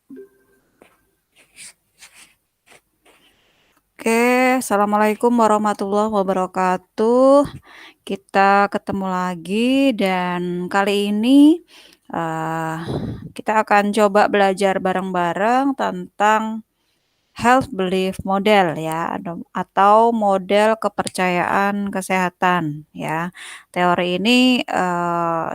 Oke, assalamualaikum warahmatullahi wabarakatuh. Kita ketemu lagi dan kali ini eh, kita akan coba belajar bareng-bareng tentang health belief model ya, atau model kepercayaan kesehatan ya. Teori ini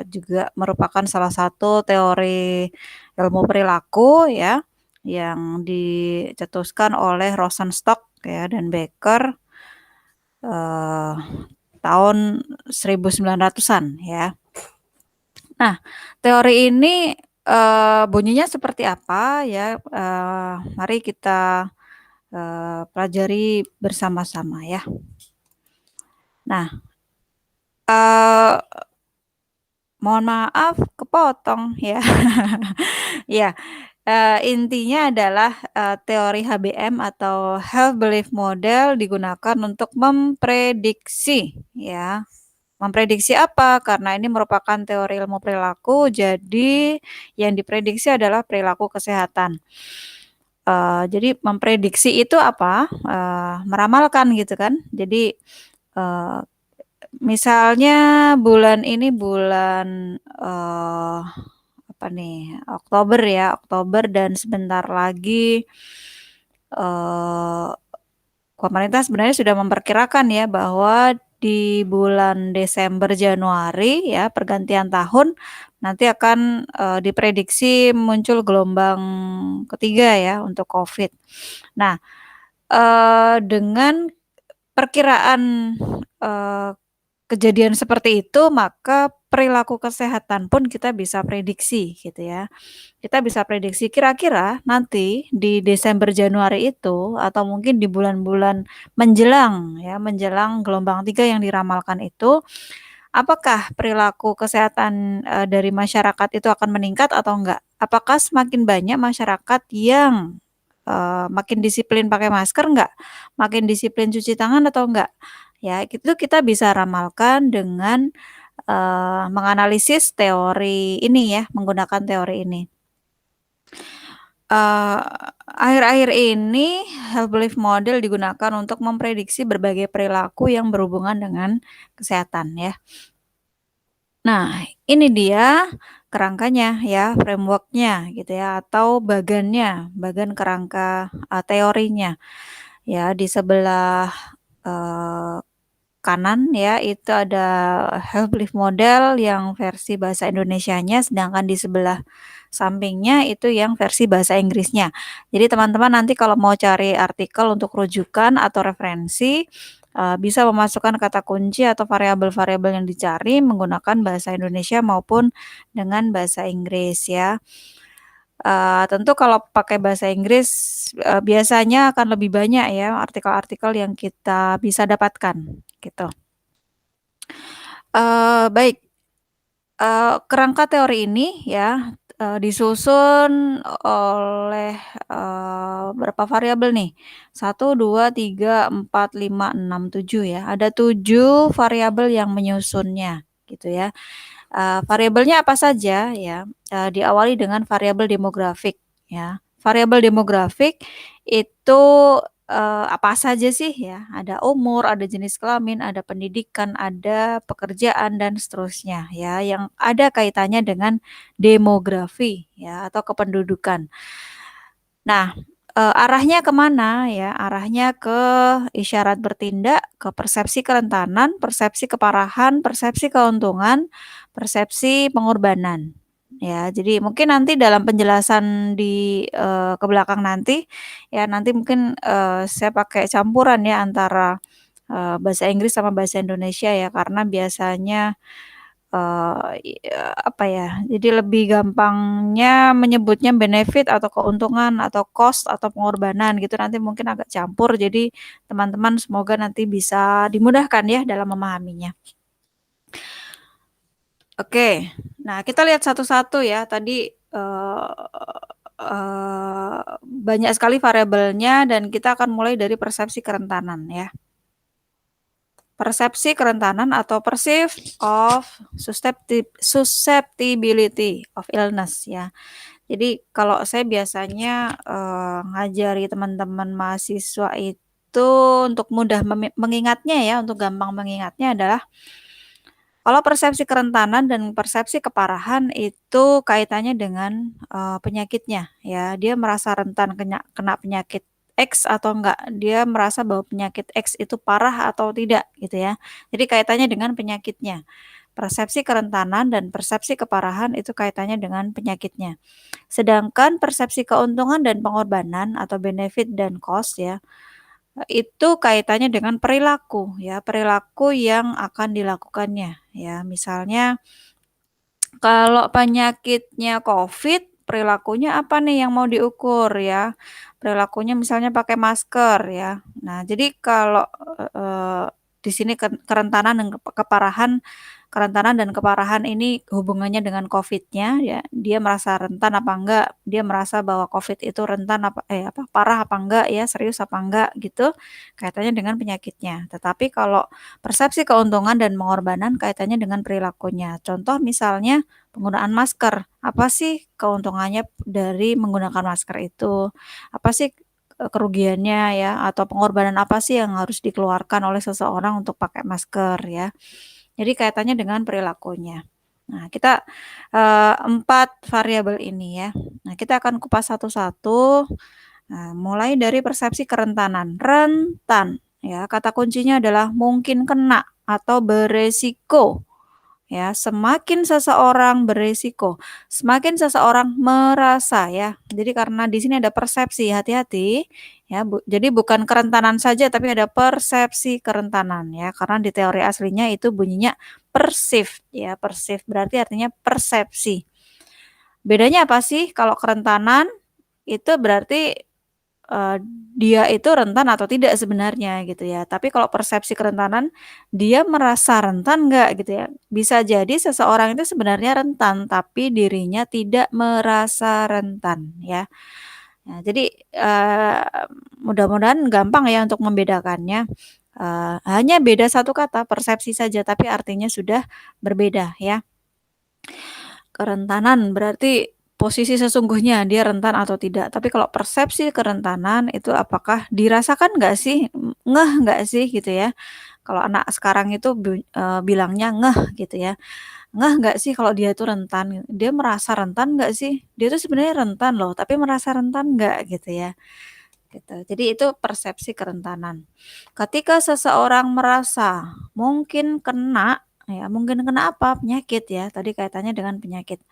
juga merupakan salah satu teori ilmu perilaku ya, yang dicetuskan oleh Rosenstock ya dan Becker eh, tahun 1900-an ya. Nah, teori ini bunyinya seperti apa ya? Mari kita pelajari bersama-sama ya. Nah, eee, mohon maaf kepotong ya. Ya, intinya adalah, teori HBM atau Health Belief Model digunakan untuk memprediksi ya. Memprediksi apa? Karena ini merupakan teori ilmu perilaku, jadi yang diprediksi adalah perilaku kesehatan. Jadi memprediksi itu apa? Meramalkan gitu kan. Jadi, eee, misalnya bulan ini bulan, apa nih, Oktober ya, Oktober dan sebentar lagi, eee, pemerintah sebenarnya sudah memperkirakan ya bahwa di bulan Desember, Januari ya, pergantian tahun nanti akan, diprediksi muncul gelombang ketiga ya untuk Covid. Nah, dengan perkiraan, eee, kejadian seperti itu, maka perilaku kesehatan pun kita bisa prediksi gitu ya. Kita bisa prediksi kira-kira nanti di Desember, Januari itu atau mungkin di bulan-bulan menjelang ya, menjelang gelombang 3 yang diramalkan itu, apakah perilaku kesehatan, dari masyarakat itu akan meningkat atau enggak? Apakah semakin banyak masyarakat yang, makin disiplin pakai masker enggak? Makin disiplin cuci tangan atau enggak? Ya, itu kita bisa ramalkan dengan, menganalisis teori ini ya, menggunakan teori ini. Eee, Akhir-akhir ini health belief model digunakan untuk memprediksi berbagai perilaku yang berhubungan dengan kesehatan ya. Nah, ini dia kerangkanya ya, framework-nya gitu ya, atau bagannya, bagan kerangka, teorinya. Ya, di sebelah, eee, kanan ya, itu ada health belief model yang versi bahasa Indonesianya, sedangkan di sebelah sampingnya itu yang versi bahasa Inggrisnya. Jadi teman-teman nanti kalau mau cari artikel untuk rujukan atau referensi, bisa memasukkan kata kunci atau variabel-variabel yang dicari menggunakan bahasa Indonesia maupun dengan bahasa Inggris ya. Tentu kalau pakai bahasa Inggris, biasanya akan lebih banyak ya artikel-artikel yang kita bisa dapatkan, gitu. Baik, kerangka teori ini ya, disusun oleh, berapa variabel nih, 1, 2, 3, 4, 5, 6, 7 ya. Ada 7 variabel yang menyusunnya, gitu ya. Variabelnya apa saja ya, diawali dengan variabel demografik ya. Variabel demografik itu, apa saja sih ya, ada umur, ada jenis kelamin, ada pendidikan, ada pekerjaan dan seterusnya ya, yang ada kaitannya dengan demografi ya atau kependudukan. Nah, arahnya kemana ya, arahnya ke isyarat bertindak, ke persepsi kerentanan, persepsi keparahan, persepsi keuntungan, persepsi pengorbanan. Ya, jadi mungkin nanti dalam penjelasan di, ke belakang nanti, ya nanti mungkin, saya pakai campuran ya antara, bahasa Inggris sama bahasa Indonesia ya, karena biasanya apa ya, jadi lebih gampangnya menyebutnya benefit atau keuntungan atau cost atau pengorbanan gitu, nanti mungkin agak campur. Jadi teman-teman semoga nanti bisa dimudahkan ya dalam memahaminya. Oke, nah kita lihat satu-satu ya. Tadi, banyak sekali variabelnya dan kita akan mulai dari persepsi kerentanan ya. persepsi kerentanan atau perceive of susceptibility of illness ya. Jadi kalau saya biasanya, ngajari teman-teman mahasiswa itu untuk mudah mengingatnya ya, untuk gampang mengingatnya adalah kalau persepsi kerentanan dan persepsi keparahan itu kaitannya dengan, penyakitnya ya. Dia merasa rentan kena penyakit X atau enggak, dia merasa bahwa penyakit X itu parah atau tidak gitu ya. Jadi kaitannya dengan penyakitnya. Persepsi kerentanan dan persepsi keparahan itu kaitannya dengan penyakitnya. Sedangkan persepsi keuntungan dan pengorbanan atau benefit dan cost ya, itu kaitannya dengan perilaku ya, perilaku yang akan dilakukannya ya. Misalnya kalau penyakitnya Covid, perilakunya apa nih yang mau diukur ya? Perilakunya misalnya pakai masker ya. Nah, jadi kalau, eee, di sini kerentanan dan kerentanan dan keparahan ini hubungannya dengan Covid-nya ya, dia merasa rentan apa enggak, dia merasa bahwa Covid itu rentan parah apa enggak ya, serius apa enggak gitu, kaitannya dengan penyakitnya. Tetapi kalau persepsi keuntungan dan pengorbanan kaitannya dengan perilakunya. Contoh misalnya penggunaan masker, apa sih keuntungannya dari menggunakan masker itu? Apa sih, kerugiannya ya, atau pengorbanan apa sih yang harus dikeluarkan oleh seseorang untuk pakai masker ya? Jadi kaitannya dengan perilakunya. Nah kita, 4 variabel ini ya. Nah kita akan kupas satu-satu, mulai dari persepsi kerentanan. Rentan ya, kata kuncinya adalah mungkin kena atau beresiko. Ya, semakin seseorang beresiko, semakin seseorang merasa ya. Jadi karena di sini ada persepsi, hati-hati ya, jadi bukan kerentanan saja tapi ada persepsi kerentanan ya. Karena di teori aslinya itu bunyinya perceived ya, perceived berarti artinya persepsi. Bedanya apa sih? Kalau kerentanan itu berarti Eee, dia itu rentan atau tidak sebenarnya gitu ya. Tapi kalau persepsi kerentanan, dia merasa rentan nggak gitu ya. Bisa jadi seseorang itu sebenarnya rentan, tapi dirinya tidak merasa rentan ya. Nah jadi, mudah-mudahan gampang ya untuk membedakannya, hanya beda satu kata, persepsi saja, tapi artinya sudah berbeda ya. Kerentanan berarti posisi sesungguhnya dia rentan atau tidak. Tapi kalau persepsi kerentanan itu apakah dirasakan nggak sih, ngeh nggak sih gitu ya. Kalau anak sekarang itu bilangnya ngeh gitu ya. Ngeh nggak sih kalau dia itu rentan, dia merasa rentan nggak sih? Dia tuh sebenarnya rentan loh, tapi merasa rentan nggak gitu ya, gitu. Jadi itu persepsi kerentanan. Ketika seseorang merasa mungkin kena, ya mungkin kena apa? Penyakit ya, tadi kaitannya dengan penyakit.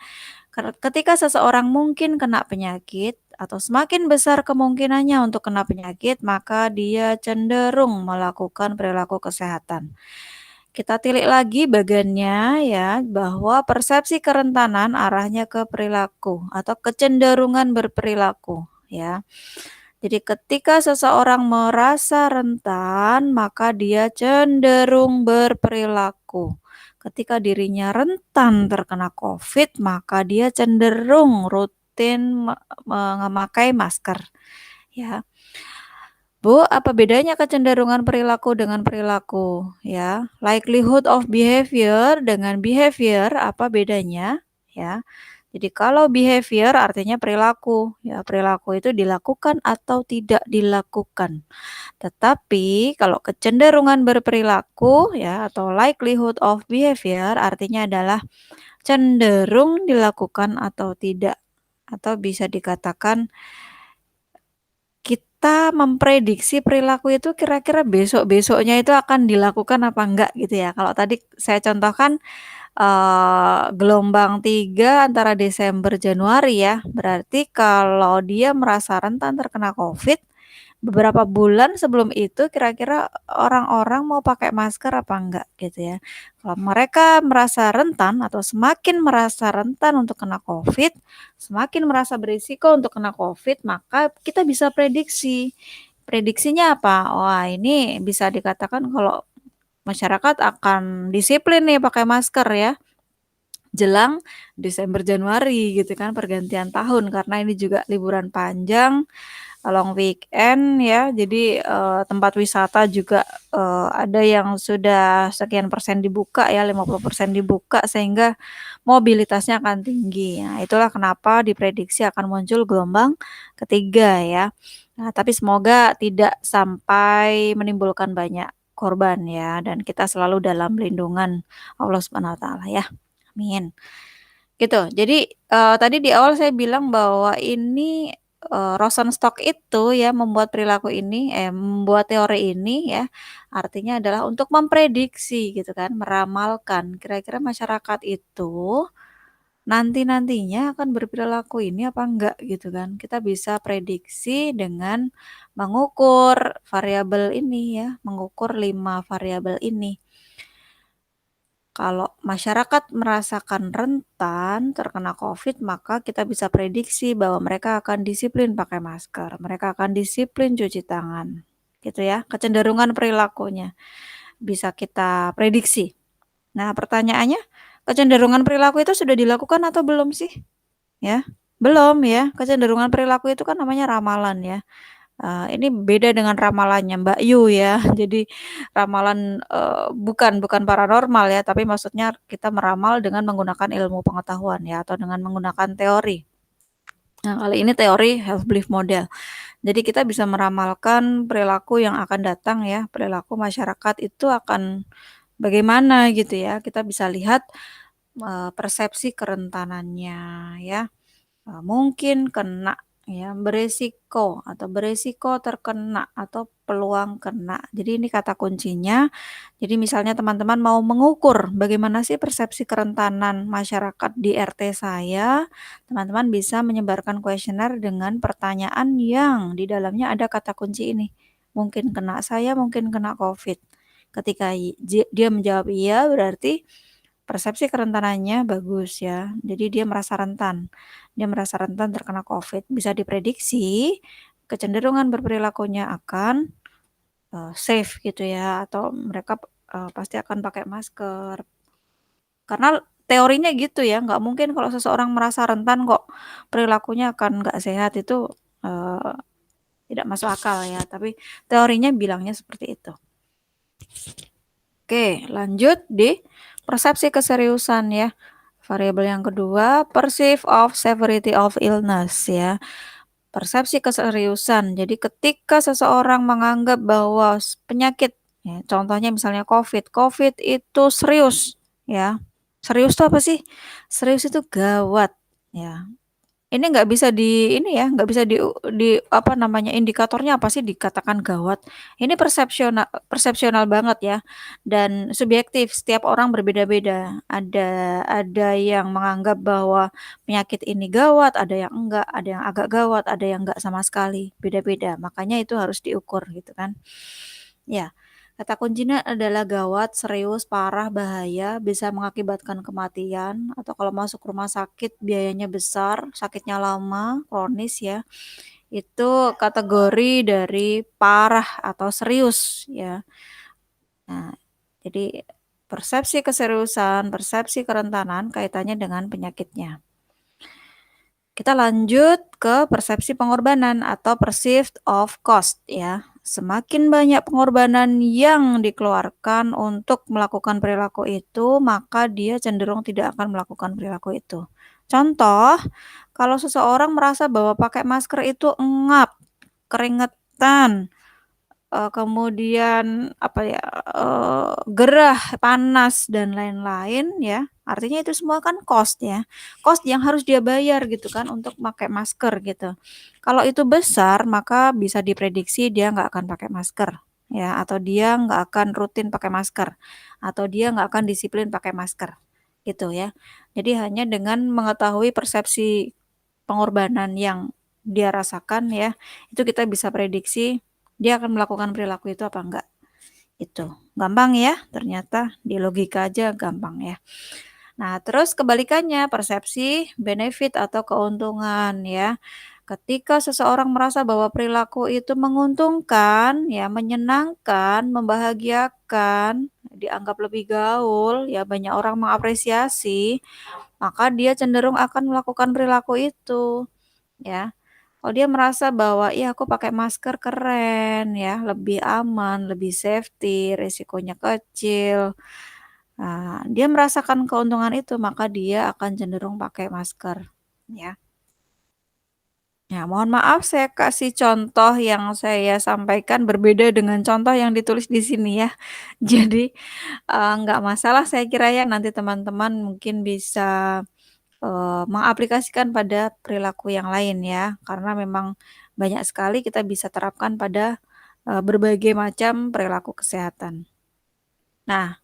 Ketika seseorang mungkin kena penyakit atau semakin besar kemungkinannya untuk kena penyakit, maka dia cenderung melakukan perilaku kesehatan. Kita tilik lagi bagannya ya, bahwa persepsi kerentanan arahnya ke perilaku atau kecenderungan berperilaku ya. Jadi ketika seseorang merasa rentan, maka dia cenderung berperilaku. Ketika dirinya rentan terkena Covid, maka dia cenderung rutin memakai masker, ya. Bu, apa bedanya kecenderungan perilaku dengan perilaku, ya? Likelihood of behavior dengan behavior, apa bedanya, ya? Jadi kalau behavior artinya perilaku, ya perilaku itu dilakukan atau tidak dilakukan. Tetapi kalau kecenderungan berperilaku ya atau likelihood of behavior artinya adalah cenderung dilakukan atau tidak. Atau bisa dikatakan kita memprediksi perilaku itu kira-kira besok-besoknya itu akan dilakukan apa enggak gitu ya. Kalau tadi saya contohkan gelombang 3 antara Desember Januari ya. Berarti kalau dia merasa rentan terkena Covid, beberapa bulan sebelum itu kira-kira orang-orang mau pakai masker apa enggak gitu ya. Kalau mereka merasa rentan atau semakin merasa rentan untuk kena Covid, semakin merasa berisiko untuk kena Covid, maka kita bisa prediksi. Prediksinya apa? Wah, ini bisa dikatakan kalau masyarakat akan disiplin nih pakai masker ya, jelang Desember Januari gitu kan pergantian tahun karena ini juga liburan panjang, long weekend ya, jadi, tempat wisata juga, ada yang sudah sekian persen dibuka ya, 50% dibuka sehingga mobilitasnya akan tinggi. Nah, itulah kenapa diprediksi akan muncul gelombang ketiga ya. Nah, tapi semoga tidak sampai menimbulkan banyak korban ya, dan kita selalu dalam lindungan Allah Subhanahu wa taala ya. Amin. Gitu. Jadi, tadi di awal saya bilang bahwa ini, Rosenstock itu ya membuat teori ini ya, artinya adalah untuk memprediksi gitu kan, meramalkan kira-kira masyarakat itu nanti-nantinya akan berperilaku ini apa enggak gitu kan. Kita bisa prediksi dengan mengukur variabel ini ya, mengukur 5 variabel ini. Kalau masyarakat merasakan rentan terkena Covid, maka kita bisa prediksi bahwa mereka akan disiplin pakai masker, mereka akan disiplin cuci tangan, gitu ya. Kecenderungan perilakunya bisa kita prediksi. Nah, pertanyaannya, kecenderungan perilaku itu sudah dilakukan atau belum sih? Ya, belum ya. Kecenderungan perilaku itu kan namanya ramalan ya. Ini beda dengan ramalannya Mbak Yu ya. Jadi ramalan, bukan paranormal ya, tapi maksudnya kita meramal dengan menggunakan ilmu pengetahuan ya, atau dengan menggunakan teori. Nah, kali ini teori health belief model. Jadi kita bisa meramalkan perilaku yang akan datang ya, perilaku masyarakat itu akan bagaimana gitu ya. Kita bisa lihat, persepsi kerentanannya ya. Mungkin kena ya, beresiko terkena atau peluang kena. Jadi ini kata kuncinya. Jadi misalnya teman-teman mau mengukur bagaimana sih persepsi kerentanan masyarakat di RT saya, teman-teman bisa menyebarkan kuesioner dengan pertanyaan yang di dalamnya ada kata kunci ini. Mungkin kena saya, mungkin kena Covid. Ketika dia menjawab iya, berarti persepsi kerentanannya bagus ya. Jadi dia merasa rentan. Dia merasa rentan terkena Covid. Bisa diprediksi kecenderungan berperilakunya akan, safe gitu ya, atau mereka, pasti akan pakai masker. Karena teorinya gitu ya, nggak mungkin kalau seseorang merasa rentan kok perilakunya akan nggak sehat, itu, eee, tidak masuk akal ya, tapi teorinya bilangnya seperti itu. Oke, lanjut di persepsi keseriusan ya. Variabel yang kedua, perceive of severity of illness ya. Persepsi keseriusan. Jadi ketika seseorang menganggap bahwa penyakit, ya, contohnya misalnya COVID. COVID itu serius ya. Serius itu apa sih? Serius itu gawat ya. Ini nggak bisa nggak bisa apa namanya, indikatornya apa sih dikatakan gawat. Ini persepsional banget ya, dan subjektif, setiap orang berbeda-beda. Ada yang menganggap bahwa penyakit ini gawat, ada yang enggak, ada yang agak gawat, ada yang enggak sama sekali, beda-beda. Makanya itu harus diukur gitu kan. Ya, kata kuncinya adalah gawat, serius, parah, bahaya, bisa mengakibatkan kematian, atau kalau masuk rumah sakit biayanya besar, sakitnya lama, kronis ya. Itu kategori dari parah atau serius ya. Nah, jadi persepsi keseriusan, persepsi kerentanan kaitannya dengan penyakitnya. Kita lanjut ke persepsi pengorbanan atau perceived of cost ya. Semakin banyak pengorbanan yang dikeluarkan untuk melakukan perilaku itu, maka dia cenderung tidak akan melakukan perilaku itu. Contoh, kalau seseorang merasa bahwa pakai masker itu engap, keringetan, kemudian apa ya, gerah, panas dan lain-lain ya, artinya itu semua kan cost ya, cost yang harus dia bayar gitu kan untuk pakai masker gitu. Kalau itu besar maka bisa diprediksi dia nggak akan pakai masker ya, atau dia nggak akan rutin pakai masker, atau dia nggak akan disiplin pakai masker, gitu ya. Jadi hanya dengan mengetahui persepsi pengorbanan yang dia rasakan ya, itu kita bisa prediksi dia akan melakukan perilaku itu apa enggak, itu. Gampang ya, ternyata di logika aja gampang ya. Nah, terus kebalikannya, persepsi benefit atau keuntungan ya. Ketika seseorang merasa bahwa perilaku itu menguntungkan, ya, menyenangkan, membahagiakan, dianggap lebih gaul, ya banyak orang mengapresiasi, maka dia cenderung akan melakukan perilaku itu, ya. Kalau dia merasa bahwa, "Ih, aku pakai masker keren ya, lebih aman, lebih safety, resikonya kecil." Dia merasakan keuntungan itu, maka dia akan cenderung pakai masker, ya. Ya, mohon maaf saya kasih contoh yang saya sampaikan berbeda dengan contoh yang ditulis di sini ya. Jadi, nggak masalah saya kira ya, nanti teman-teman mungkin bisa, mengaplikasikan pada perilaku yang lain ya, karena memang banyak sekali kita bisa terapkan pada, berbagai macam perilaku kesehatan. Nah,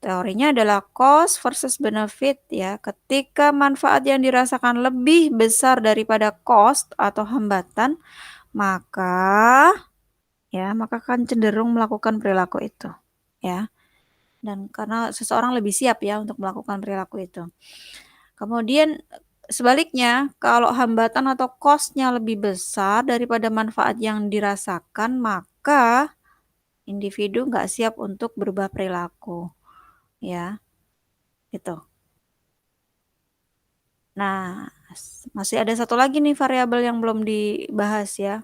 teorinya adalah cost versus benefit ya. Ketika manfaat yang dirasakan lebih besar daripada cost atau hambatan, maka maka akan cenderung melakukan perilaku itu, ya. Dan karena seseorang lebih siap ya untuk melakukan perilaku itu. Kemudian sebaliknya, kalau hambatan atau cost-nya lebih besar daripada manfaat yang dirasakan, maka individu nggak siap untuk berubah perilaku, ya, gitu. Nah, masih ada satu lagi nih variabel yang belum dibahas ya.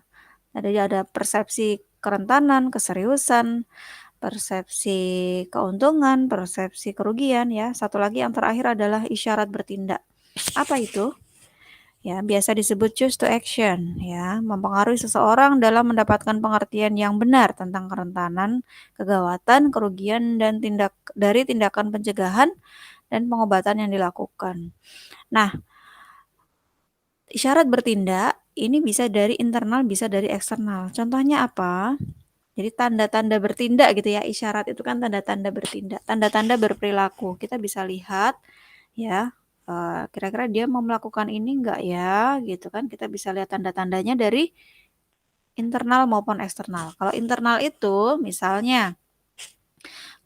Ada persepsi kerentanan, keseriusan, persepsi keuntungan, persepsi kerugian ya. Satu lagi yang terakhir adalah isyarat bertindak. Apa itu? Ya, biasa disebut choose to action ya, mempengaruhi seseorang dalam mendapatkan pengertian yang benar tentang kerentanan, kegawatan, kerugian dan dari tindakan pencegahan dan pengobatan yang dilakukan. Nah, isyarat bertindak ini bisa dari internal, bisa dari eksternal. Contohnya apa? Jadi tanda-tanda bertindak gitu ya, isyarat itu kan tanda-tanda bertindak, tanda-tanda berperilaku. Kita bisa lihat ya, kira-kira dia mau melakukan ini enggak ya, gitu kan. Kita bisa lihat tanda-tandanya dari internal maupun eksternal. Kalau internal itu misalnya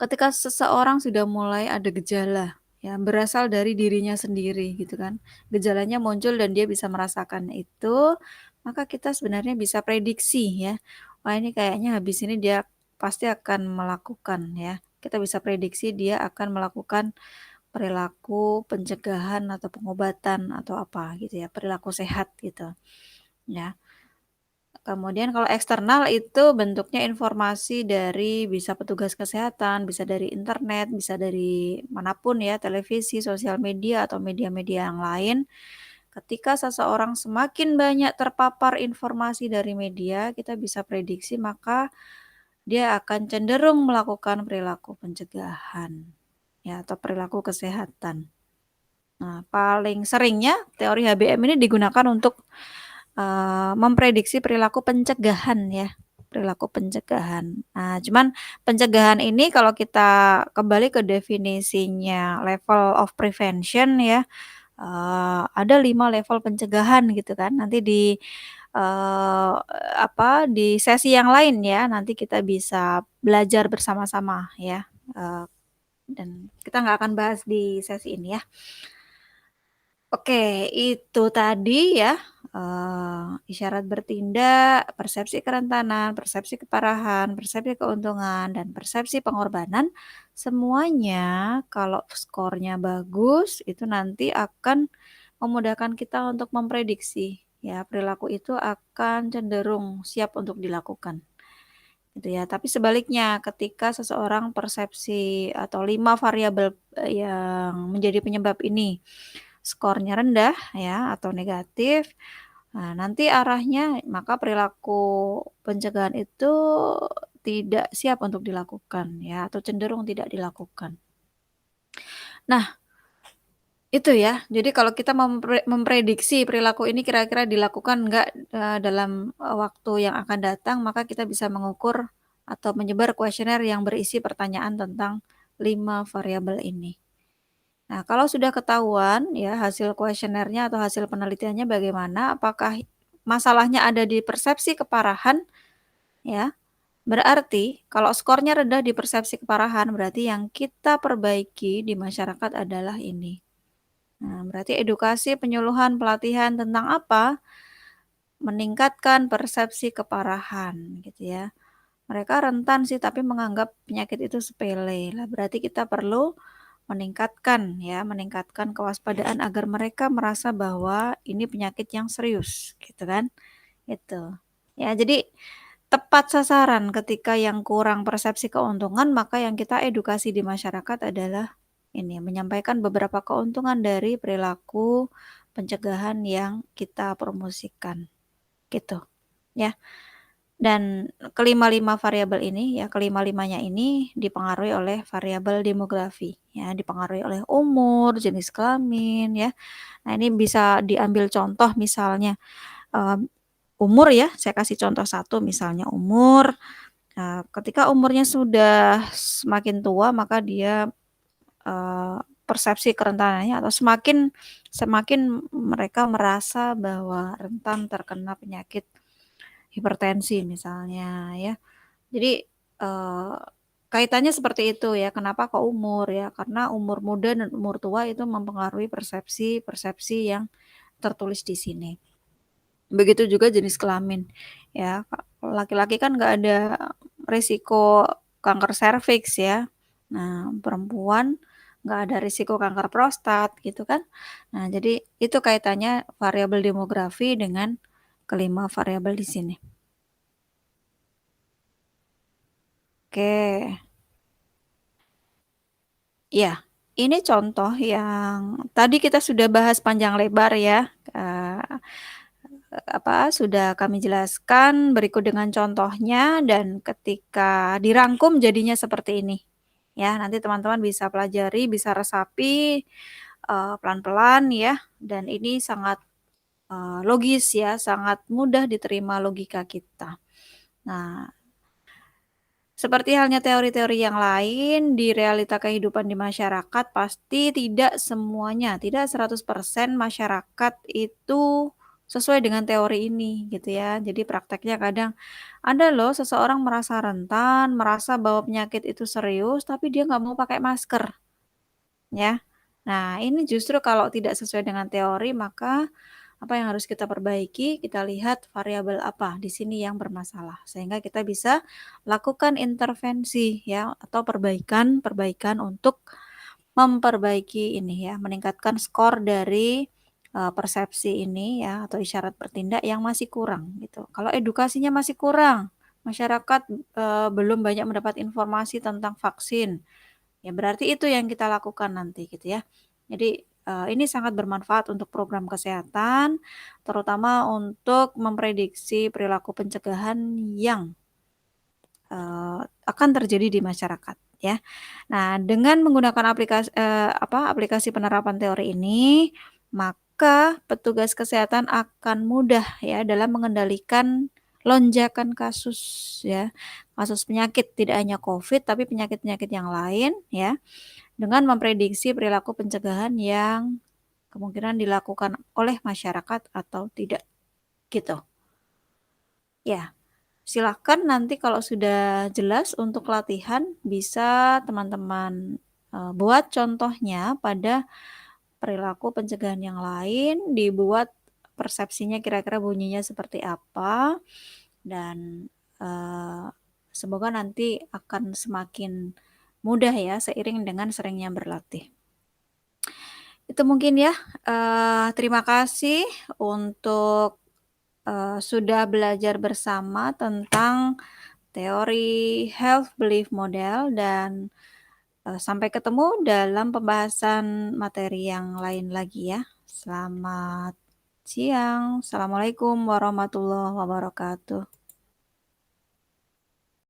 ketika seseorang sudah mulai ada gejala ya, berasal dari dirinya sendiri gitu kan. Gejalanya muncul dan dia bisa merasakan itu, maka kita sebenarnya bisa prediksi ya. Wah, ini kayaknya habis ini dia pasti akan melakukan ya. Kita bisa prediksi dia akan melakukan perilaku pencegahan atau pengobatan atau apa gitu ya, perilaku sehat gitu ya. Kemudian kalau eksternal itu bentuknya informasi dari bisa petugas kesehatan, bisa dari internet, bisa dari manapun ya, televisi, sosial media, atau media-media yang lain. Ketika seseorang semakin banyak terpapar informasi dari media, kita bisa prediksi maka dia akan cenderung melakukan perilaku pencegahan ya atau perilaku kesehatan. Nah, paling seringnya teori HBM ini digunakan untuk memprediksi perilaku pencegahan ya, perilaku pencegahan. Nah, cuman pencegahan ini kalau kita kembali ke definisinya level of prevention ya, ada 5 level pencegahan gitu kan. Nanti di sesi yang lain ya, nanti kita bisa belajar bersama-sama ya, dan kita nggak akan bahas di sesi ini ya. Oke, itu tadi ya, isyarat bertindak, persepsi kerentanan, persepsi keparahan, persepsi keuntungan, dan persepsi pengorbanan, semuanya kalau skornya bagus, itu nanti akan memudahkan kita untuk memprediksi, ya, perilaku itu akan cenderung siap untuk dilakukan, gitu ya. Tapi sebaliknya, ketika seseorang persepsi atau 5 variabel, yang menjadi penyebab ini skornya rendah ya atau negatif, nah nanti arahnya maka perilaku pencegahan itu tidak siap untuk dilakukan ya atau cenderung tidak dilakukan. Nah itu ya, jadi kalau kita memprediksi perilaku ini kira-kira dilakukan enggak, dalam, waktu yang akan datang, maka kita bisa mengukur atau menyebar kuesioner yang berisi pertanyaan tentang 5 variabel ini. Nah, kalau sudah ketahuan ya hasil kuesionernya atau hasil penelitiannya bagaimana, apakah masalahnya ada di persepsi keparahan ya, berarti kalau skornya rendah di persepsi keparahan, berarti yang kita perbaiki di masyarakat adalah ini. Nah, berarti edukasi, penyuluhan, pelatihan tentang apa? Meningkatkan persepsi keparahan gitu ya. Mereka rentan sih tapi menganggap penyakit itu sepele. Lah berarti kita perlu meningkatkan kewaspadaan agar mereka merasa bahwa ini penyakit yang serius, gitu kan. gitu. Ya, jadi tepat sasaran ketika yang kurang persepsi keuntungan, maka yang kita edukasi di masyarakat adalah ini, menyampaikan beberapa keuntungan dari perilaku pencegahan yang kita promosikan, gitu, ya. Dan kelima-lima variabel ini ya, kelima-limanya ini dipengaruhi oleh variabel demografi, ya, dipengaruhi oleh umur, jenis kelamin, ya. Nah, ini bisa diambil contoh misalnya, mmm, umur ya, saya kasih contoh satu misalnya umur, ketika umurnya sudah semakin tua maka dia, persepsi kerentanannya atau semakin semakin mereka merasa bahwa rentan terkena penyakit hipertensi misalnya ya. Jadi, kaitannya seperti itu ya, kenapa ke umur ya, karena umur muda dan umur tua itu mempengaruhi persepsi-persepsi yang tertulis di sini. Begitu juga jenis kelamin, ya, laki-laki kan nggak ada risiko kanker serviks ya. Nah, perempuan nggak ada risiko kanker prostat gitu kan. Nah, jadi itu kaitannya variabel demografi dengan kelima variabel di sini. Oke. Iya, ini contoh yang tadi kita sudah bahas panjang lebar ya, sudah kami jelaskan berikut dengan contohnya dan ketika dirangkum jadinya seperti ini. Ya, nanti teman-teman bisa pelajari, bisa resapi, pelan-pelan ya, dan ini sangat, logis ya, sangat mudah diterima logika kita. Nah, seperti halnya teori-teori yang lain, di realita kehidupan di masyarakat pasti tidak semuanya, tidak 100% masyarakat itu sesuai dengan teori ini gitu ya. Jadi prakteknya kadang ada loh seseorang merasa rentan, merasa bahwa penyakit itu serius, tapi dia nggak mau pakai masker ya. Nah, ini justru kalau tidak sesuai dengan teori, maka apa yang harus kita perbaiki, kita lihat variabel apa di sini yang bermasalah, sehingga kita bisa lakukan intervensi ya, atau perbaikan-perbaikan untuk memperbaiki ini ya, meningkatkan skor dari, persepsi ini ya, atau isyarat bertindak yang masih kurang gitu. Kalau edukasinya masih kurang, masyarakat, belum banyak mendapat informasi tentang vaksin, ya berarti itu yang kita lakukan nanti gitu ya. Jadi, ini sangat bermanfaat untuk program kesehatan, terutama untuk memprediksi perilaku pencegahan yang, akan terjadi di masyarakat ya. Nah, dengan menggunakan aplikasi penerapan teori ini, maka petugas kesehatan akan mudah ya dalam mengendalikan lonjakan kasus ya, kasus penyakit tidak hanya Covid tapi penyakit-penyakit yang lain ya. Dengan memprediksi perilaku pencegahan yang kemungkinan dilakukan oleh masyarakat atau tidak, gitu. Ya, silakan nanti kalau sudah jelas untuk latihan bisa teman-teman, buat contohnya pada perilaku pencegahan yang lain, dibuat persepsinya kira-kira bunyinya seperti apa, dan, eee, semoga nanti akan semakin mudah ya seiring dengan seringnya berlatih. Itu mungkin ya, terima kasih untuk, sudah belajar bersama tentang teori health belief model dan, sampai ketemu dalam pembahasan materi yang lain lagi ya. Selamat siang. Assalamualaikum warahmatullahi wabarakatuh.